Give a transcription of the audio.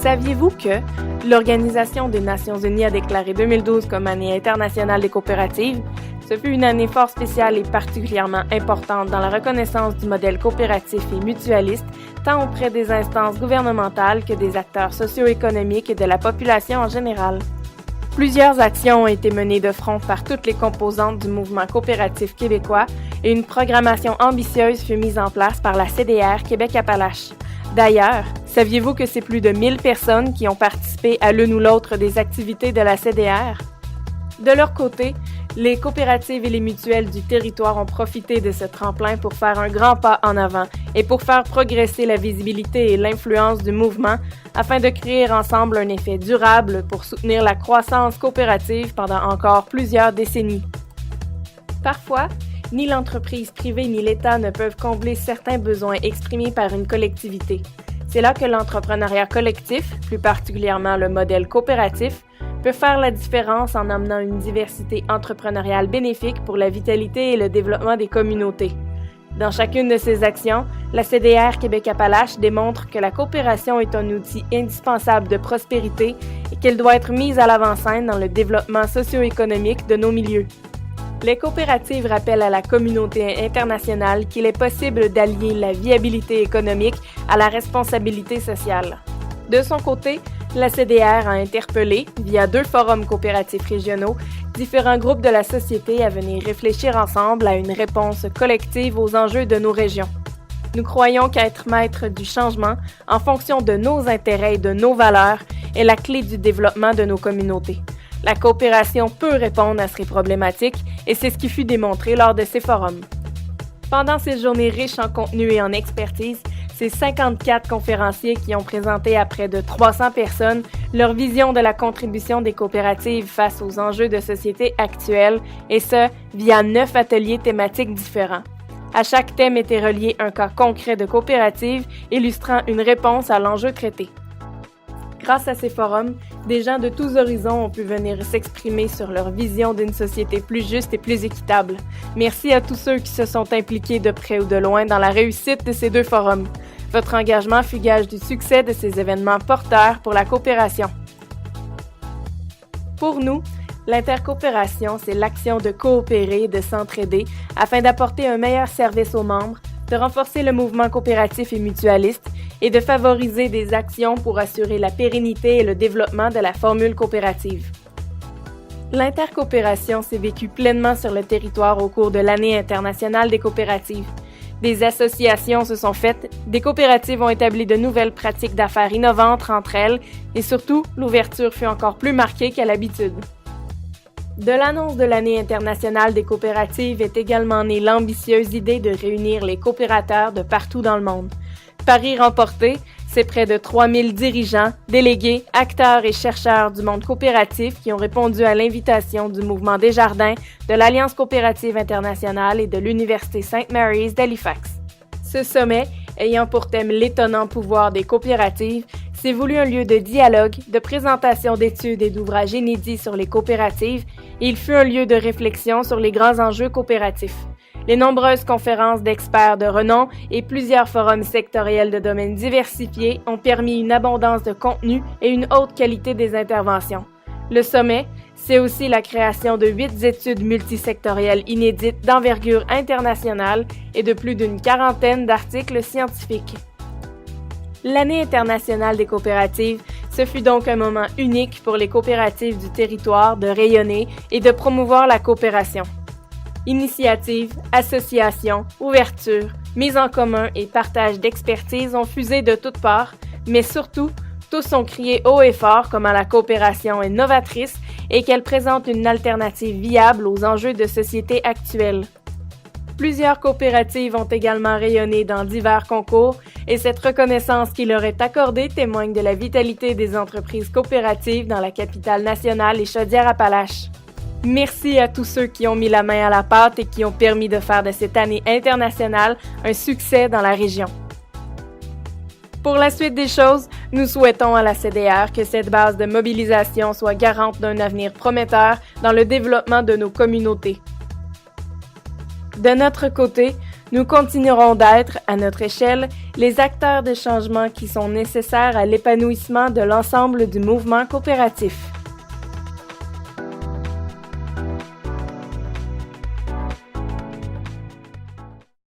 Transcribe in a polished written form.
Saviez-vous que l'Organisation des Nations Unies a déclaré 2012 comme année internationale des coopératives? Ce fut une année fort spéciale et particulièrement importante dans la reconnaissance du modèle coopératif et mutualiste, tant auprès des instances gouvernementales que des acteurs socio-économiques et de la population en général. Plusieurs actions ont été menées de front par toutes les composantes du mouvement coopératif québécois et une programmation ambitieuse fut mise en place par la CDR Québec-Appalaches. D'ailleurs, saviez-vous que c'est plus de 1000 personnes qui ont participé à l'une ou l'autre des activités de la CDR? De leur côté, les coopératives et les mutuelles du territoire ont profité de ce tremplin pour faire un grand pas en avant et pour faire progresser la visibilité et l'influence du mouvement afin de créer ensemble un effet durable pour soutenir la croissance coopérative pendant encore plusieurs décennies. Parfois, ni l'entreprise privée ni l'État ne peuvent combler certains besoins exprimés par une collectivité. C'est là que l'entrepreneuriat collectif, plus particulièrement le modèle coopératif, peut faire la différence en amenant une diversité entrepreneuriale bénéfique pour la vitalité et le développement des communautés. Dans chacune de ces actions, la CDR Québec-Appalaches démontre que la coopération est un outil indispensable de prospérité et qu'elle doit être mise à l'avant-scène dans le développement socio-économique de nos milieux. Les coopératives rappellent à la communauté internationale qu'il est possible d'allier la viabilité économique à la responsabilité sociale. De son côté, la CDR a interpellé, via 2 forums coopératifs régionaux, différents groupes de la société à venir réfléchir ensemble à une réponse collective aux enjeux de nos régions. Nous croyons qu'être maître du changement en fonction de nos intérêts et de nos valeurs est la clé du développement de nos communautés. La coopération peut répondre à ces problématiques et c'est ce qui fut démontré lors de ces forums. Pendant ces journées riches en contenu et en expertise, c'est 54 conférenciers qui ont présenté à près de 300 personnes leur vision de la contribution des coopératives face aux enjeux de société actuels, et ce, via 9 ateliers thématiques différents. À chaque thème était relié un cas concret de coopérative illustrant une réponse à l'enjeu traité. Grâce à ces forums, des gens de tous horizons ont pu venir s'exprimer sur leur vision d'une société plus juste et plus équitable. Merci à tous ceux qui se sont impliqués de près ou de loin dans la réussite de ces 2 forums. Votre engagement fut gage du succès de ces événements porteurs pour la coopération. Pour nous, l'intercoopération, c'est l'action de coopérer et de s'entraider afin d'apporter un meilleur service aux membres, de renforcer le mouvement coopératif et mutualiste et de favoriser des actions pour assurer la pérennité et le développement de la formule coopérative. L'intercoopération s'est vécue pleinement sur le territoire au cours de l'année internationale des coopératives. Des associations se sont faites, des coopératives ont établi de nouvelles pratiques d'affaires innovantes entre elles et surtout, l'ouverture fut encore plus marquée qu'à l'habitude. De l'annonce de l'année internationale des coopératives est également née l'ambitieuse idée de réunir les coopérateurs de partout dans le monde. Pari remporté, c'est près de 3000 dirigeants, délégués, acteurs et chercheurs du monde coopératif qui ont répondu à l'invitation du Mouvement Desjardins, de l'Alliance coopérative internationale et de l'Université St. Mary's d'Halifax. Ce sommet, ayant pour thème l'étonnant pouvoir des coopératives, s'est voulu un lieu de dialogue, de présentation d'études et d'ouvrages inédits sur les coopératives, et il fut un lieu de réflexion sur les grands enjeux coopératifs. Les nombreuses conférences d'experts de renom et plusieurs forums sectoriels de domaines diversifiés ont permis une abondance de contenu et une haute qualité des interventions. Le sommet, c'est aussi la création de 8 études multisectorielles inédites d'envergure internationale et de plus d'une 40aine d'articles scientifiques. L'année internationale des coopératives, ce fut donc un moment unique pour les coopératives du territoire de rayonner et de promouvoir la coopération. Initiatives, associations, ouverture, mise en commun et partage d'expertise ont fusé de toutes parts, mais surtout, tous ont crié haut et fort comment la coopération est novatrice et qu'elle présente une alternative viable aux enjeux de société actuels. Plusieurs coopératives ont également rayonné dans divers concours et cette reconnaissance qui leur est accordée témoigne de la vitalité des entreprises coopératives dans la capitale nationale et Chaudière-Appalaches. Merci à tous ceux qui ont mis la main à la pâte et qui ont permis de faire de cette année internationale un succès dans la région. Pour la suite des choses, nous souhaitons à la CDR que cette base de mobilisation soit garante d'un avenir prometteur dans le développement de nos communautés. De notre côté, Nous continuerons d'être, à notre échelle, les acteurs de changement qui sont nécessaires à l'épanouissement de l'ensemble du mouvement coopératif.